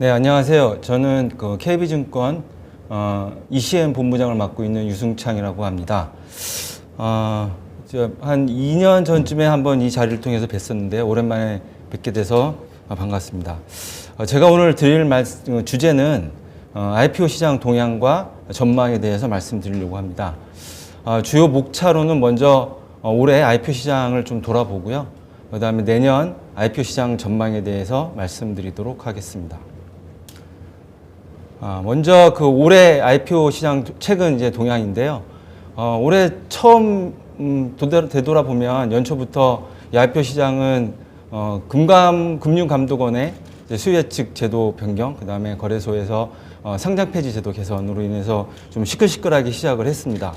네, 안녕하세요. 저는 KB증권 ECM 본부장을 맡고 있는 유승창이라고 합니다. 한 2년 전쯤에 한번 이 자리를 통해서 뵀었는데 오랜만에 뵙게 돼서 반갑습니다. 제가 오늘 드릴 주제는 IPO 시장 동향과 전망에 대해서 말씀드리려고 합니다. 주요 목차로는 먼저 올해 IPO 시장을 좀 돌아보고요. 그 다음에 내년 IPO 시장 전망에 대해서 말씀드리도록 하겠습니다. 먼저 올해 IPO 시장 최근 이제 동향인데요. 올해 처음 되돌아보면 연초부터 이 IPO 시장은 금융감독원의 수요 예측 제도 변경, 그 다음에 거래소에서 상장 폐지 제도 개선으로 인해서 좀 시끌시끌하게 시작을 했습니다.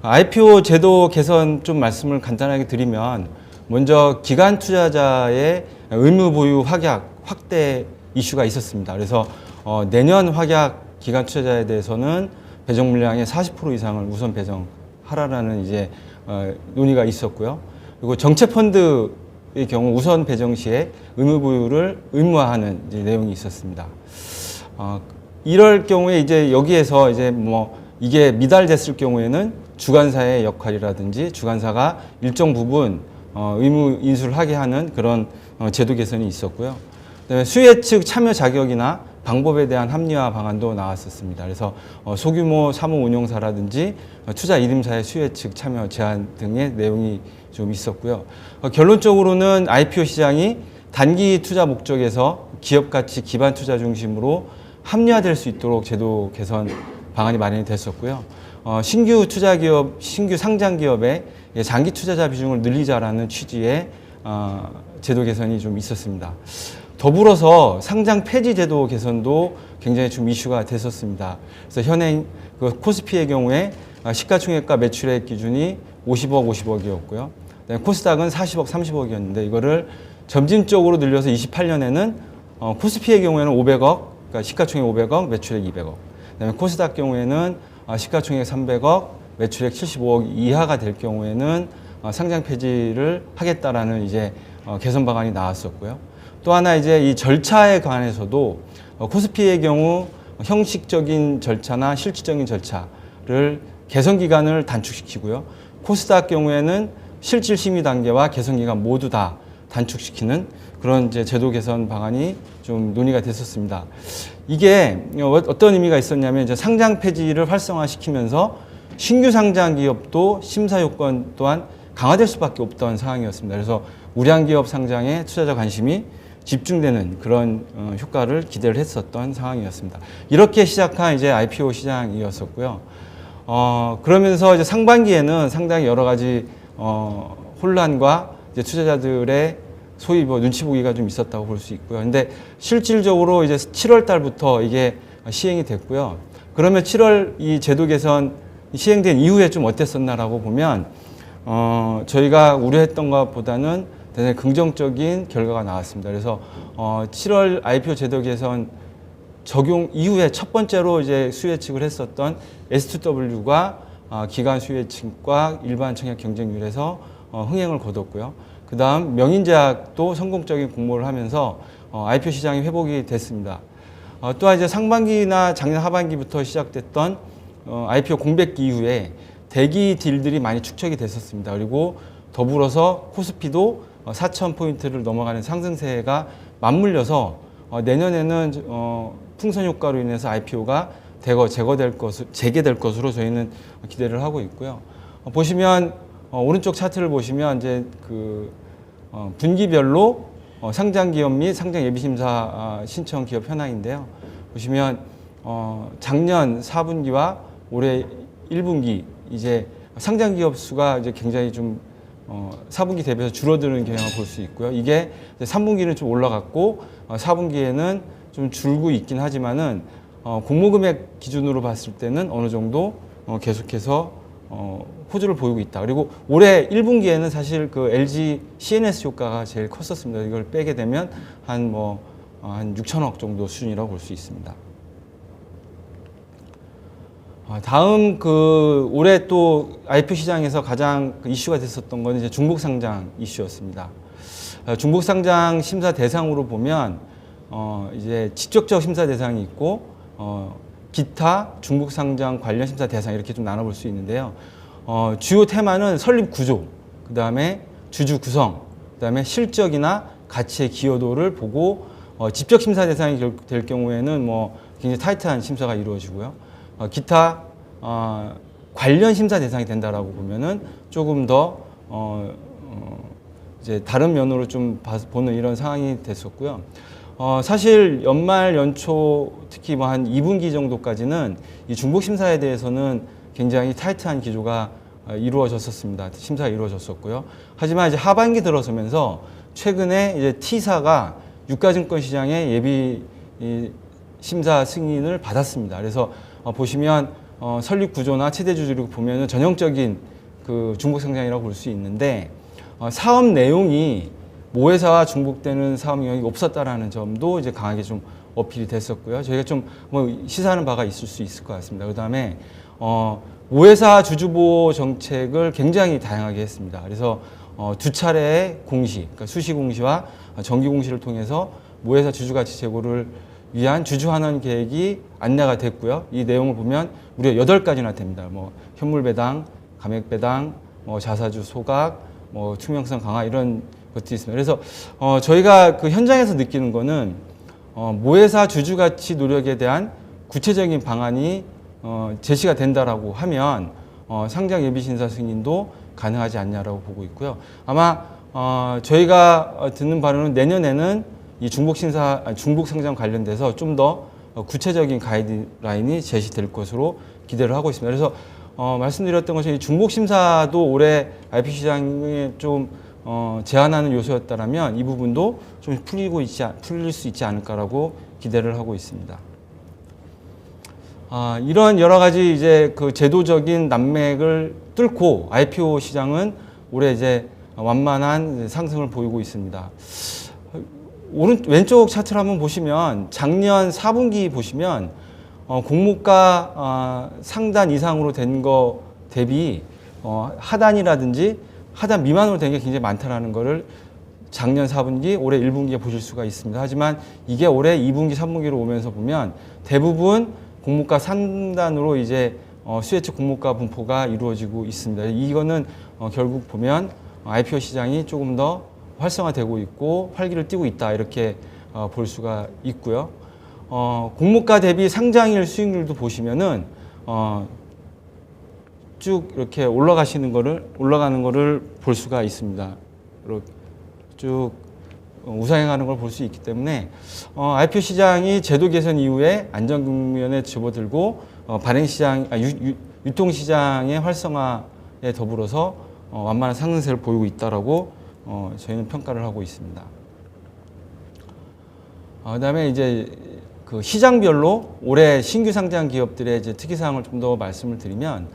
IPO 제도 개선 좀 말씀을 간단하게 드리면 먼저 기관 투자자의 의무 보유 확약 확대 이슈가 있었습니다. 그래서 내년 확약 기관 투자자에 대해서는 배정 물량의 40% 이상을 우선 배정하라라는 이제 논의가 있었고요. 그리고 정책 펀드의 경우 우선 배정 시에 의무 보유를 의무화하는 이제 내용이 있었습니다. 이럴 경우에 이제 여기에서 이제 이게 미달됐을 경우에는 주관사의 역할이라든지 주관사가 일정 부분 의무 인수를 하게 하는 그런 제도 개선이 있었고요. 그다음에 수요 예측 참여 자격이나 방법에 대한 합리화 방안도 나왔었습니다. 그래서 소규모 사무 운용사라든지 투자 이름사의 수요 예측 참여 제한 등의 내용이 좀 있었고요. 결론적으로는 IPO 시장이 단기 투자 목적에서 기업 가치 기반 투자 중심으로 합리화될 수 있도록 제도 개선 방안이 마련이 됐었고요. 신규 투자 기업, 신규 상장 기업의 장기 투자자 비중을 늘리자라는 취지의 제도 개선이 좀 있었습니다. 더불어서 상장 폐지 제도 개선도 굉장히 좀 이슈가 됐었습니다. 그래서 현행 코스피의 경우에 시가총액과 매출액 기준이 50억, 50억이었고요. 코스닥은 40억, 30억이었는데 이거를 점진적으로 늘려서 28년에는 코스피의 경우에는 500억, 그러니까 시가총액 500억, 매출액 200억. 그다음에 코스닥 경우에는 시가총액 300억, 매출액 75억 이하가 될 경우에는 상장 폐지를 하겠다라는 이제 개선 방안이 나왔었고요. 또 하나 이제 이 절차에 관해서도 코스피의 경우 형식적인 절차나 실질적인 절차를 개선 기간을 단축시키고요. 코스닥 경우에는 실질 심의 단계와 개선 기간 모두 다 단축시키는 그런 이제 제도 개선 방안이 좀 논의가 됐었습니다. 이게 어떤 의미가 있었냐면 이제 상장 폐지를 활성화시키면서 신규 상장 기업도 심사 요건 또한 강화될 수밖에 없던 상황이었습니다. 그래서 우량 기업 상장에 투자자 관심이 집중되는 그런 효과를 기대를 했었던 상황이었습니다. 이렇게 시작한 이제 IPO 시장이었었고요. 그러면서 이제 상반기에는 상당히 여러 가지 혼란과 이제 투자자들의 소위 눈치 보기가 좀 있었다고 볼 수 있고요. 근데 실질적으로 이제 7월 달부터 이게 시행이 됐고요. 그러면 7월 이 제도 개선 시행된 이후에 좀 어땠었나라고 보면 저희가 우려했던 것보다는 대단히 긍정적인 결과가 나왔습니다. 그래서 7월 IPO 제도 개선 적용 이후에 첫 번째로 이제 수요 예측을 했었던 S2W가 기관 수요 예측과 일반 청약 경쟁률에서 흥행을 거뒀고요. 그 다음 명인제약도 성공적인 공모를 하면서 IPO 시장이 회복이 됐습니다. 또한 이제 상반기나 작년 하반기부터 시작됐던 IPO 공백기 이후에 대기 딜들이 많이 축적이 됐었습니다. 그리고 더불어서 코스피도 4,000포인트를 넘어가는 상승세가 맞물려서 내년에는 풍선 효과로 인해서 IPO가 대거 재개될 것으로 저희는 기대를 하고 있고요. 보시면 오른쪽 차트를 보시면 이제 분기별로 상장 기업 및 상장 예비 심사 신청 기업 현황인데요. 보시면 작년 4분기와 올해 1분기 이제 상장 기업 수가 이제 굉장히 좀 4분기 대비해서 줄어드는 경향을 볼 수 있고요. 이게 3분기는 좀 올라갔고 4분기에는 좀 줄고 있긴 하지만은 공모 금액 기준으로 봤을 때는 어느 정도 계속해서 호주를 보이고 있다. 그리고 올해 1분기에는 사실 LG CNS 효과가 제일 컸었습니다. 이걸 빼게 되면 한 6천억 정도 수준이라고 볼 수 있습니다. 다음 올해 또 IPO 시장에서 가장 이슈가 됐었던 건 이제 중복 상장 이슈였습니다. 중복 상장 심사 대상으로 보면 이제 직접적 심사 대상이 있고 기타 중복 상장 관련 심사 대상 이렇게 좀 나눠볼 수 있는데요. 주요 테마는 설립 구조, 그 다음에 주주 구성, 그 다음에 실적이나 가치의 기여도를 보고 직접 심사 대상이 될 경우에는 뭐 굉장히 타이트한 심사가 이루어지고요. 기타 관련 심사 대상이 된다라고 보면은 조금 더 이제 다른 면으로 좀 보는 이런 상황이 됐었고요. 사실 연말 연초 특히 뭐 한 2분기 정도까지는 이 중복 심사에 대해서는 굉장히 타이트한 기조가 이루어졌었습니다. 심사가 이루어졌었고요. 하지만 이제 하반기 들어서면서 최근에 이제 T사가 유가증권 시장의 예비 심사 승인을 받았습니다. 그래서 보시면 설립 구조나 최대 주주를 보면은 전형적인 그 중복 상장이라고 볼 수 있는데 사업 내용이 모회사와 중복되는 사업 영역이 없었다라는 점도 이제 강하게 좀 어필이 됐었고요. 저희가 좀 뭐 시사하는 바가 있을 수 있을 것 같습니다. 그 다음에 모회사 주주보호 정책을 굉장히 다양하게 했습니다. 그래서 두 차례의 공시, 그러니까 수시 공시와 정기 공시를 통해서 모회사 주주가치 제고를 위한 주주환원 계획이 안내가 됐고요. 이 내용을 보면 무려 8가지나 됩니다. 뭐 현물 배당, 감액 배당, 뭐 자사주 소각, 뭐 투명성 강화 이런 것들이 있습니다. 그래서 저희가 그 현장에서 느끼는 거는 모회사 주주가치 노력에 대한 구체적인 방안이 제시가 된다라고 하면 상장 예비 심사 승인도 가능하지 않냐라고 보고 있고요. 아마 저희가 듣는 바로는 내년에는 이 중복 상장 관련돼서 좀 더 구체적인 가이드라인이 제시될 것으로 기대를 하고 있습니다. 그래서 말씀드렸던 것처럼 이 중복 심사도 올해 IP 시장에 좀 제한하는 요소였다라면 이 부분도 좀 풀릴 수 있지 않을까라고 기대를 하고 있습니다. 이런 여러 가지 이제 그 제도적인 난맥을 뚫고 IPO 시장은 올해 이제 완만한 상승을 보이고 있습니다. 왼쪽 차트를 한번 보시면 작년 4분기 보시면 공모가 상단 이상으로 된 거 대비 하단이라든지 하단 미만으로 된 게 굉장히 많다라는 거를 작년 4분기, 올해 1분기에 보실 수가 있습니다. 하지만 이게 올해 2분기, 3분기로 오면서 보면 대부분 공모가 상단으로 이제 수혜측 공모가 분포가 이루어지고 있습니다. 이거는 결국 보면 IPO 시장이 조금 더 활성화되고 있고 활기를 띠고 있다 이렇게 볼 수가 있고요. 공모가 대비 상장일 수익률도 보시면은 쭉 이렇게 올라가는 거를 볼 수가 있습니다. 이렇게 쭉 우상향하는 걸 볼 수 있기 때문에 IPO 시장이 제도 개선 이후에 안전 국면에 접어들고 발행 시장, 유통 시장의 활성화에 더불어서 완만한 상승세를 보이고 있다라고 저희는 평가를 하고 있습니다. 그다음에 이제 그 시장별로 올해 신규 상장 기업들의 이제 특이사항을 좀 더 말씀을 드리면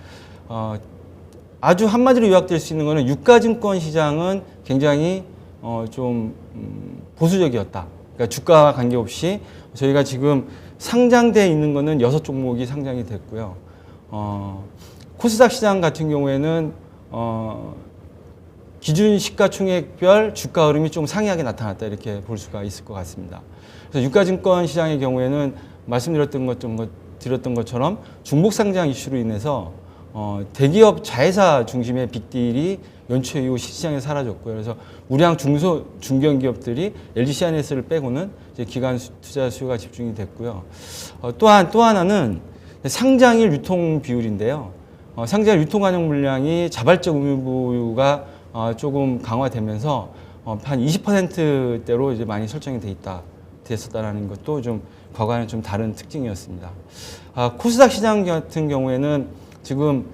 아주 한마디로 요약될 수 있는 것은 유가증권 시장은 굉장히 좀 보수적이었다. 그러니까 주가와 관계없이 저희가 지금 상장돼 있는 거는 6종목이 상장이 됐고요. 코스닥 시장 같은 경우에는 기준 시가총액별 주가 흐름이 좀 상이하게 나타났다 이렇게 볼 수가 있을 것 같습니다. 그래서 유가증권 시장의 경우에는 말씀드렸던 것처럼 중복 상장 이슈로 인해서 대기업 자회사 중심의 빅딜이 연초 이후 시장에 사라졌고요. 그래서 우량 중견 기업들이 LG CNS를 빼고는 이제 기관 투자 수요가 집중이 됐고요. 또 하나는 상장일 유통 비율인데요. 상장일 유통 관용 물량이 자발적 의무부유가 조금 강화되면서 한 20%대로 이제 많이 설정이 됐었다라는 것도 좀 과거와는 좀 다른 특징이었습니다. 코스닥 시장 같은 경우에는 지금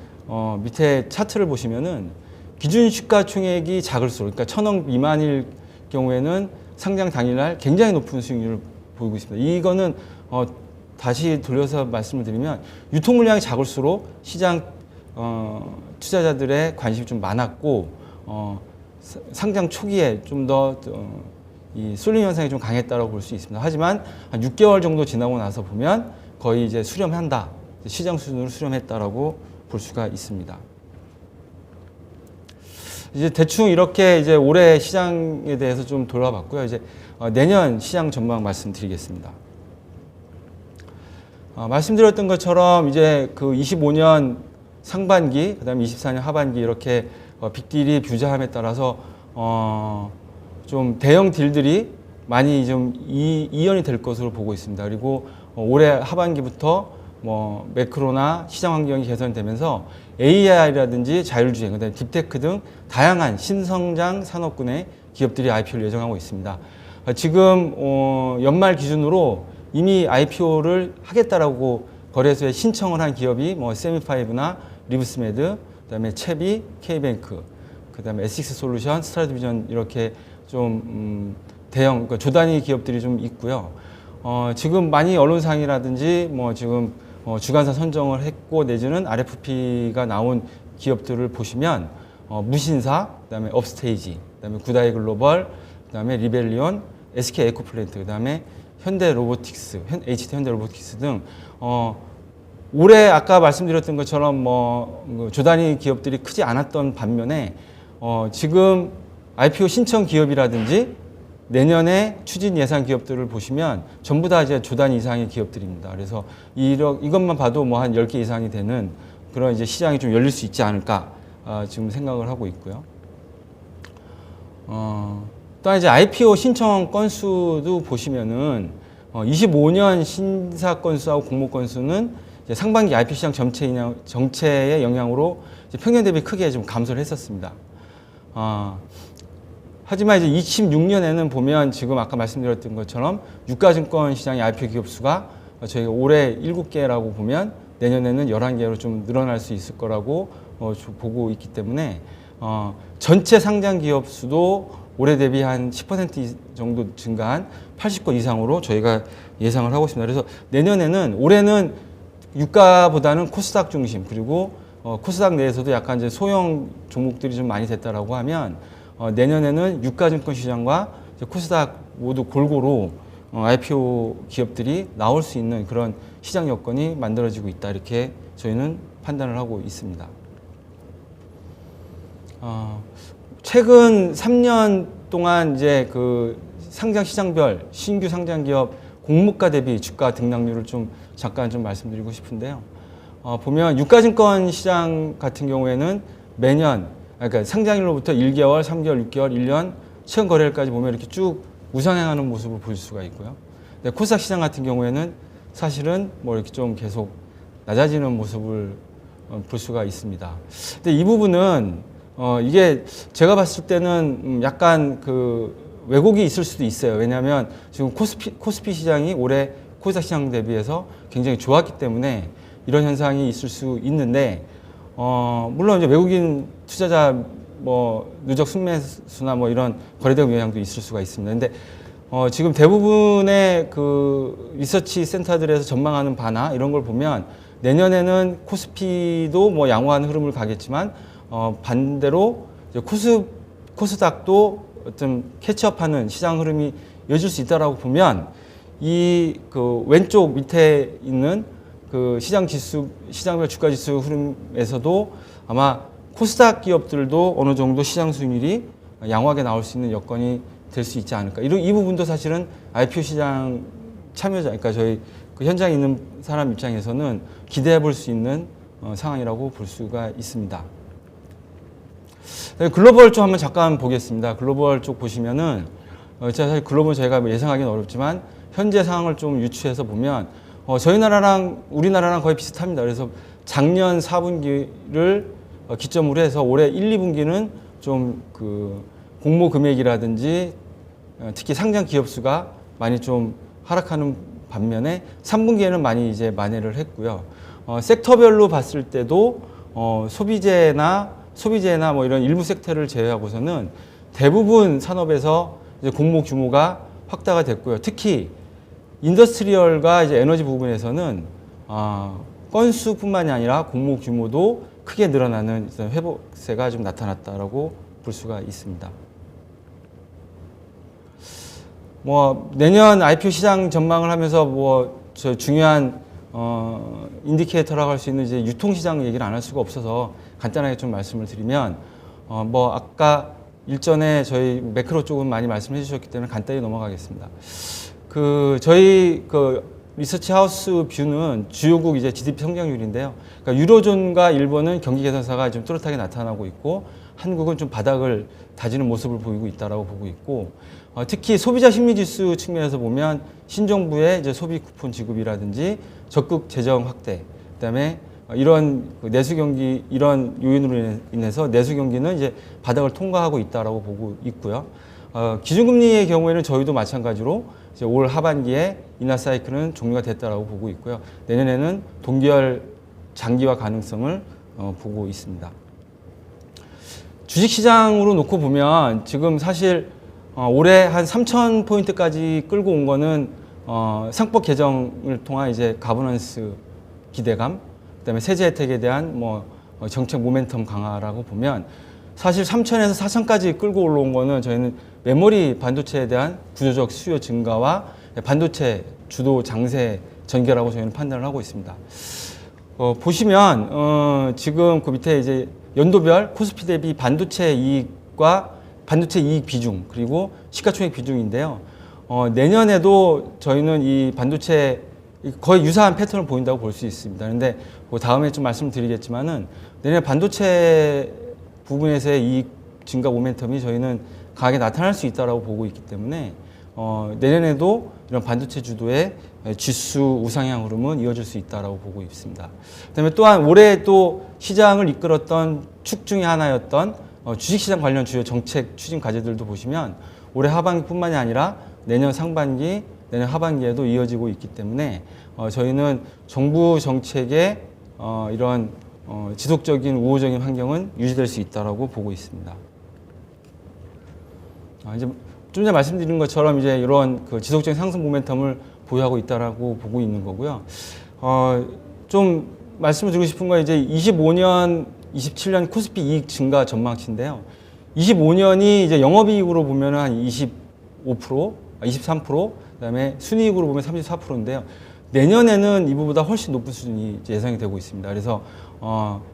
밑에 차트를 보시면은 기준 시가총액이 작을수록, 그러니까 1,000억 미만일 경우에는 상장 당일날 굉장히 높은 수익률을 보이고 있습니다. 이거는 다시 돌려서 말씀을 드리면 유통 물량이 작을수록 시장 투자자들의 관심이 좀 많았고 상장 초기에 좀 더 이 쏠림 현상이 좀 강했다고 볼 수 있습니다. 하지만 한 6개월 정도 지나고 나서 보면 거의 이제 수렴한다, 시장 수준으로 수렴했다라고 볼 수가 있습니다. 이제 대충 이렇게 이제 올해 시장에 대해서 좀 돌아봤고요. 이제 내년 시장 전망 말씀드리겠습니다. 말씀드렸던 것처럼 이제 그 25년 상반기, 그다음에 24년 하반기 이렇게 빅딜이 뷰자함에 따라서 좀 대형 딜들이 많이 좀 이연이 될 것으로 보고 있습니다. 그리고 올해 하반기부터 뭐 매크로나 시장 환경이 개선되면서 AI라든지 자율주행, 그다음에 딥테크 등 다양한 신성장 산업군의 기업들이 IPO를 예정하고 있습니다. 지금 연말 기준으로 이미 IPO를 하겠다라고 거래소에 신청을 한 기업이 뭐 세미파이브나 리브스메드, 그다음에 채비, K뱅크, 그다음에 에식스 솔루션, 스타디비전 이렇게 좀 대형 그러니까 조단위 기업들이 좀 있고요. 지금 많이 언론상이라든지 뭐 지금 주관사 선정을 했고 내지는 RFP가 나온 기업들을 보시면 무신사, 그다음에 업스테이지, 그다음에 구다이 글로벌, 그다음에 리벨리온, SK 에코플랜트, 그다음에 현대 로보틱스, HT 현대 로보틱스 등 올해 아까 말씀드렸던 것처럼 뭐 조단위 기업들이 크지 않았던 반면에 지금 IPO 신청 기업이라든지 내년에 추진 예상 기업들을 보시면 전부 다 이제 조단위 이상의 기업들입니다. 그래서 이것만 봐도 뭐 한 10개 이상이 되는 그런 이제 시장이 좀 열릴 수 있지 않을까 지금 생각을 하고 있고요. 또 이제 IPO 신청 건수도 보시면은 25년 신사 건수하고 공모 건수는 이제 상반기 IPO 시장 정체의 영향으로 이제 평년 대비 크게 좀 감소를 했었습니다. 하지만 이제 26년에는 보면 지금 아까 말씀드렸던 것처럼 유가증권 시장의 IPO 기업 수가 저희가 올해 7개라고 보면 내년에는 11개로 좀 늘어날 수 있을 거라고 보고 있기 때문에 전체 상장 기업 수도 올해 대비 한 10% 정도 증가한 80건 이상으로 저희가 예상을 하고 있습니다. 그래서 내년에는 올해는 유가보다는 코스닥 중심 그리고 코스닥 내에서도 약간 이제 소형 종목들이 좀 많이 됐다라고 하면 내년에는 유가증권 시장과 코스닥 모두 골고루 IPO 기업들이 나올 수 있는 그런 시장 여건이 만들어지고 있다 이렇게 저희는 판단을 하고 있습니다. 최근 3년 동안 이제 그 상장 시장별 신규 상장 기업 공모가 대비 주가 등락률을 좀 잠깐 좀 말씀드리고 싶은데요. 보면 유가증권 시장 같은 경우에는 매년 그러니까 상장일로부터 1개월, 3개월, 6개월, 1년 최근 거래일까지 보면 이렇게 쭉 우상향하는 모습을 볼 수가 있고요. 근데 코스닥 시장 같은 경우에는 사실은 뭐 이렇게 좀 계속 낮아지는 모습을 볼 수가 있습니다. 근데 이 부분은 이게 제가 봤을 때는 약간 그 왜곡이 있을 수도 있어요. 왜냐하면 지금 코스피 시장이 올해 코스닥 시장 대비해서 굉장히 좋았기 때문에 이런 현상이 있을 수 있는데 물론 이제 외국인 투자자 뭐 누적 순매수나 뭐 이런 거래대금 영향도 있을 수가 있습니다. 근데 지금 대부분의 그 리서치 센터들에서 전망하는 바나 이런 걸 보면 내년에는 코스피도 뭐 양호한 흐름을 가겠지만 반대로 이제 코스닥도 어떤 캐치업하는 시장 흐름이 이어질 수 있다라고 보면 이 그 왼쪽 밑에 있는 그 시장별 주가 지수 흐름에서도 아마 코스닥 기업들도 어느 정도 시장 수익률이 양호하게 나올 수 있는 여건이 될 수 있지 않을까. 이 부분도 사실은 IPO 시장 참여자, 그러니까 저희 그 현장에 있는 사람 입장에서는 기대해 볼 수 있는 상황이라고 볼 수가 있습니다. 글로벌 쪽 한번 잠깐 보겠습니다. 글로벌 쪽 보시면은 사실 글로벌 저희가 예상하기는 어렵지만 현재 상황을 좀 유추해서 보면 저희 나라랑 우리나라랑 거의 비슷합니다. 그래서 작년 4분기를 기점으로 해서 올해 1, 2분기는 좀 그 공모 금액이라든지 특히 상장 기업 수가 많이 좀 하락하는 반면에 3분기에는 많이 이제 만회를 했고요. 섹터별로 봤을 때도 소비재나 뭐 이런 일부 섹터를 제외하고서는 대부분 산업에서 이제 공모 규모가 확대가 됐고요. 특히 인더스트리얼과 이제 에너지 부분에서는 건수뿐만이 아니라 공모 규모도 크게 늘어나는 회복세가 좀 나타났다라고 볼 수가 있습니다. 뭐 내년 IPO 시장 전망을 하면서 뭐 저 중요한 인디케이터라고 할 수 있는 이제 유통 시장 얘기를 안 할 수가 없어서 간단하게 좀 말씀을 드리면 뭐 아까 일전에 저희 매크로 쪽은 많이 말씀해 주셨기 때문에 간단히 넘어가겠습니다. 저희 리서치 하우스 뷰는 주요국 이제 GDP 성장률인데요. 그러니까 유로존과 일본은 경기 개선사가 좀 뚜렷하게 나타나고 있고, 한국은 좀 바닥을 다지는 모습을 보이고 있다라고 보고 있고, 특히 소비자 심리 지수 측면에서 보면 신정부의 이제 소비 쿠폰 지급이라든지 적극 재정 확대, 그다음에 이런 내수 경기 이런 요인으로 인해서 내수 경기는 이제 바닥을 통과하고 있다라고 보고 있고요. 기준금리의 경우에는 저희도 마찬가지로 이제 올 하반기에 인하 사이클은 종료가 됐다라고 보고 있고요. 내년에는 동결 장기화 가능성을 보고 있습니다. 주식시장으로 놓고 보면 지금 사실 올해 한 3,000포인트까지 끌고 온 거는 상법 개정을 통한 이제 가버넌스 기대감, 그다음에 세제 혜택에 대한 정책 모멘텀 강화라고 보면, 사실 3,000에서 4,000까지 끌고 올라온 거는 저희는 메모리 반도체에 대한 구조적 수요 증가와 반도체 주도 장세 전개라고 저희는 판단을 하고 있습니다. 보시면 지금 그 밑에 이제 연도별 코스피 대비 반도체 이익과 반도체 이익 비중, 그리고 시가총액 비중인데요. 내년에도 저희는 이 반도체 거의 유사한 패턴을 보인다고 볼 수 있습니다. 그런데 다음에 좀 말씀드리겠지만은 내년 반도체 부분에서의 이익 증가 모멘텀이 저희는 강하게 나타날 수 있다고 보고 있기 때문에 내년에도 이런 반도체 주도의 지수 우상향 흐름은 이어질 수 있다고 보고 있습니다. 그다음에 또한 올해 또 시장을 이끌었던 축 중에 하나였던 주식시장 관련 주요 정책 추진 과제들도 보시면 올해 하반기뿐만이 아니라 내년 상반기, 내년 하반기에도 이어지고 있기 때문에 저희는 정부 정책의 이런 지속적인 우호적인 환경은 유지될 수 있다고 보고 있습니다. 이제 좀 전에 말씀드린 것처럼 이제 이런 지속적인 상승 모멘텀을 보유하고 있다라고 보고 있는 거고요. 좀 말씀을 드리고 싶은 건 이제 25년, 27년 코스피 이익 증가 전망치인데요. 25년이 이제 영업이익으로 보면 한 25%, 23%, 그다음에 순이익으로 보면 34%인데요. 내년에는 이보다 훨씬 높은 수준이 예상이 되고 있습니다. 그래서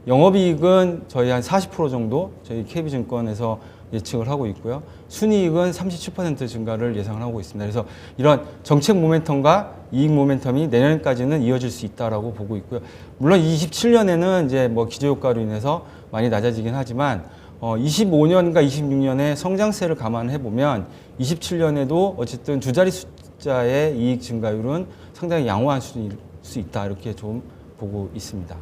영업이익은 저희 한 40% 정도 저희 KB증권에서 예측을 하고 있고요. 순이익은 37% 증가를 예상을 하고 있습니다. 그래서 이런 정책 모멘텀과 이익 모멘텀이 내년까지는 이어질 수 있다라고 보고 있고요. 물론 27년에는 이제 기저효과로 인해서 많이 낮아지긴 하지만 25년과 26년에 성장세를 감안해 보면 27년에도 어쨌든 두 자리 숫자의 이익 증가율은 상당히 양호한 수준일 수 있다, 이렇게 좀 보고 있습니다.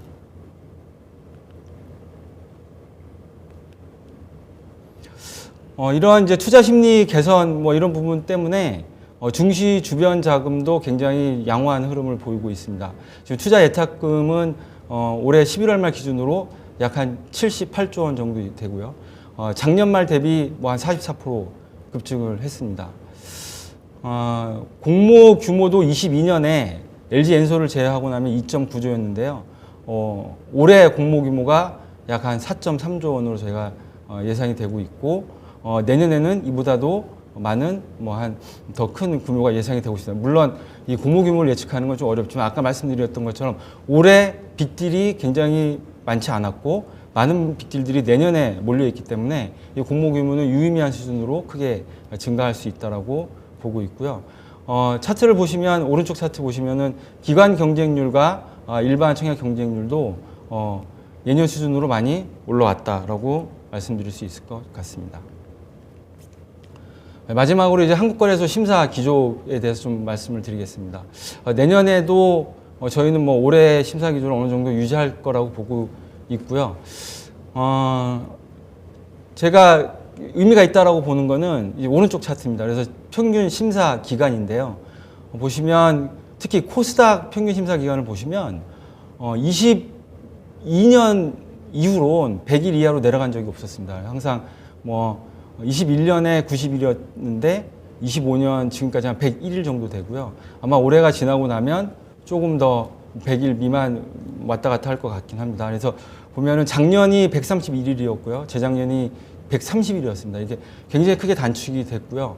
이러한 이제 투자 심리 개선 이런 부분 때문에 증시 주변 자금도 굉장히 양호한 흐름을 보이고 있습니다. 지금 투자 예탁금은 올해 11월 말 기준으로 약 한 78조 원 정도 되고요. 작년 말 대비 한 44% 급증을 했습니다. 공모 규모도 22년에 LG 엔솔을 제외하고 나면 2.9조였는데요. 올해 공모 규모가 약 한 4.3조 원으로 저희가 예상이 되고 있고, 내년에는 이보다도 많은 한 더 큰 규모가 예상이 되고 있습니다. 물론 이 공모 규모를 예측하는 건 좀 어렵지만 아까 말씀드렸던 것처럼 올해 빅딜이 굉장히 많지 않았고 많은 빅딜들이 내년에 몰려 있기 때문에 이 공모 규모는 유의미한 수준으로 크게 증가할 수 있다라고 보고 있고요. 차트를 보시면 오른쪽 차트 보시면은 기관 경쟁률과 일반 청약 경쟁률도 예년 수준으로 많이 올라왔다라고 말씀드릴 수 있을 것 같습니다. 마지막으로 이제 한국거래소 심사 기조에 대해서 좀 말씀을 드리겠습니다. 내년에도 저희는 올해 심사 기조를 어느 정도 유지할 거라고 보고 있고요. 제가 의미가 있다라고 보는 거는 이 오른쪽 차트입니다. 그래서 평균 심사 기간인데요. 보시면 특히 코스닥 평균 심사 기간을 보시면 22년 이후론 100일 이하로 내려간 적이 없었습니다. 항상 21년에 90일이었는데 25년 지금까지 한 101일 정도 되고요. 아마 올해가 지나고 나면 조금 더 100일 미만 왔다 갔다 할 것 같긴 합니다. 그래서 보면은 작년이 131일이었고요. 재작년이 130일이었습니다. 이게 굉장히 크게 단축이 됐고요.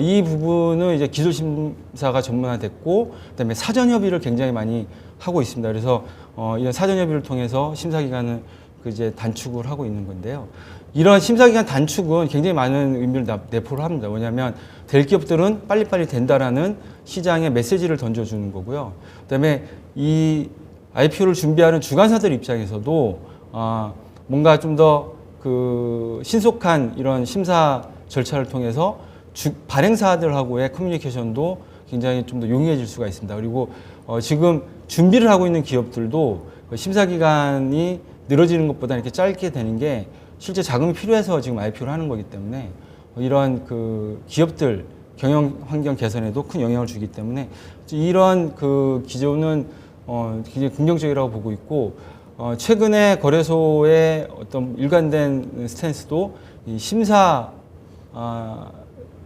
이 부분은 이제 기술심사가 전문화됐고, 그다음에 사전협의를 굉장히 많이 하고 있습니다. 그래서 이런 사전협의를 통해서 심사 기간을 그 이제 단축을 하고 있는 건데요. 이런 심사기간 단축은 굉장히 많은 의미를 내포를 합니다. 뭐냐면 대기업들은 빨리빨리 된다라는 시장에 메시지를 던져주는 거고요. 그다음에 이 IPO를 준비하는 주관사들 입장에서도 뭔가 좀 더 그 신속한 이런 심사 절차를 통해서 발행사들하고의 커뮤니케이션도 굉장히 좀 더 용이해질 수가 있습니다. 그리고 지금 준비를 하고 있는 기업들도 심사 기간이 늘어지는 것보다 이렇게 짧게 되는 게 실제 자금이 필요해서 지금 IPO를 하는 거기 때문에 이런 그 기업들 경영 환경 개선에도 큰 영향을 주기 때문에 이런 그 기조는 굉장히 긍정적이라고 보고 있고 최근에 거래소의 어떤 일관된 스탠스도 이 심사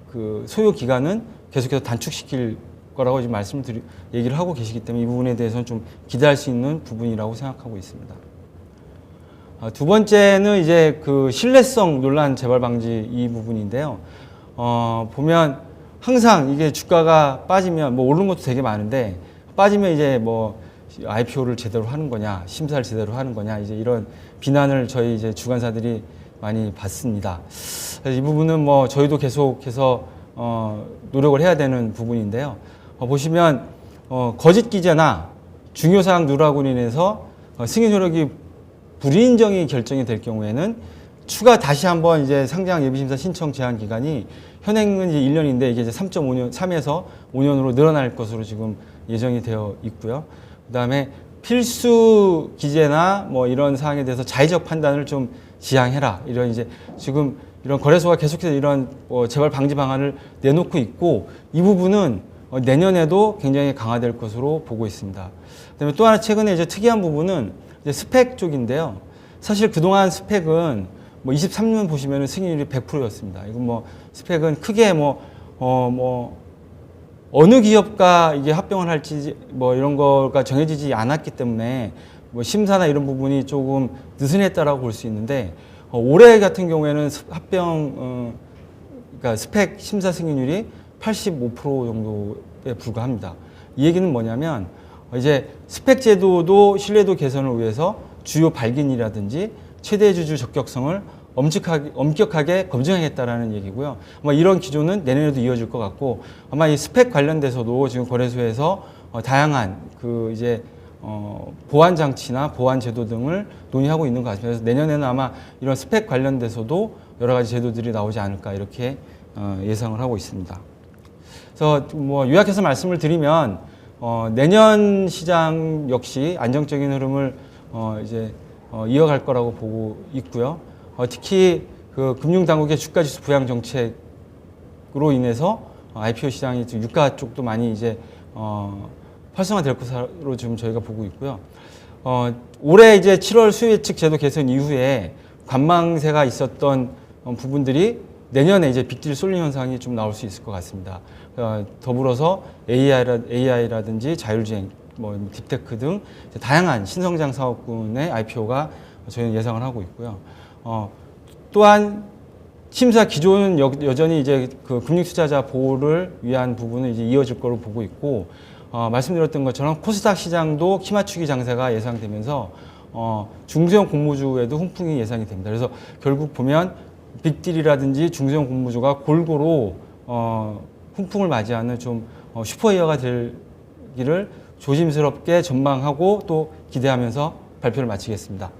그 소요 기간은 계속해서 단축시킬 거라고 지금 얘기를 하고 계시기 때문에 이 부분에 대해서는 좀 기대할 수 있는 부분이라고 생각하고 있습니다. 두 번째는 이제 그 신뢰성 논란 재발 방지 이 부분인데요. 보면 항상 이게 주가가 빠지면 뭐 오르는 것도 되게 많은데 빠지면 이제 뭐 IPO를 제대로 하는 거냐, 심사를 제대로 하는 거냐, 이제 이런 비난을 저희 이제 주관사들이 많이 받습니다. 그래서 이 부분은 뭐 저희도 계속해서 노력을 해야 되는 부분인데요. 보시면 거짓 기재나 중요사항 누락으로 인해서 승인 효력이 불인정이 결정이 될 경우에는 추가 다시 한번 이제 상장 예비심사 신청 제한 기간이 현행은 이제 1년인데 이게 이제 3에서 5년으로 늘어날 것으로 지금 예정이 되어 있고요. 그다음에 필수 기재나 뭐 이런 사항에 대해서 자의적 판단을 좀 지양해라. 이런 이제 지금 이런 거래소가 계속해서 이런 재발 방지 방안을 내놓고 있고 이 부분은 내년에도 굉장히 강화될 것으로 보고 있습니다. 그다음에 또 하나 최근에 이제 특이한 부분은 이제 스펙 쪽인데요. 사실 그동안 스펙은 뭐 23년 보시면은 승인율이 100%였습니다. 이건 뭐 스펙은 크게 어느 기업과 이게 합병을 할지 뭐 이런 거가 정해지지 않았기 때문에 뭐 심사나 이런 부분이 조금 느슨했다라고 볼 수 있는데 올해 같은 경우에는 그러니까 스펙 심사 승인율이 85% 정도에 불과합니다. 이 얘기는 뭐냐면 이제 스펙 제도도 신뢰도 개선을 위해서 주요 발견이라든지 최대 주주 적격성을 엄격하게 검증하겠다라는 얘기고요. 아마 이런 기조는 내년에도 이어질 것 같고 아마 이 스펙 관련돼서도 지금 거래소에서 다양한 그 이제 보안 장치나 보안 제도 등을 논의하고 있는 것 같습니다. 그래서 내년에는 아마 이런 스펙 관련돼서도 여러 가지 제도들이 나오지 않을까 이렇게 예상을 하고 있습니다. 그래서 뭐 요약해서 말씀을 드리면 내년 시장 역시 안정적인 흐름을 이어갈 거라고 보고 있고요. 특히 그 금융당국의 주가지수 부양 정책으로 인해서 IPO 시장이 유가 쪽도 많이 이제 활성화될 것으로 지금 저희가 보고 있고요. 올해 이제 7월 수요예측 제도 개선 이후에 관망세가 있었던 부분들이 내년에 이제 빅딜 쏠림 현상이 좀 나올 수 있을 것 같습니다. 더불어서 AI라든지 자율주행, 뭐 딥테크 등 다양한 신성장 사업군의 IPO가 저희는 예상을 하고 있고요. 또한 심사 기조는 여전히 이제 그 금융투자자 보호를 위한 부분은 이제 이어질 거로 보고 있고 말씀드렸던 것처럼 코스닥 시장도 키 맞추기 장세가 예상되면서 중소형 공모주에도 훈풍이 예상이 됩니다. 그래서 결국 보면 빅딜이라든지 중소형 공모주가 골고루 훈풍을 맞이하는 좀 슈퍼이어가 되기를 조심스럽게 전망하고 또 기대하면서 발표를 마치겠습니다.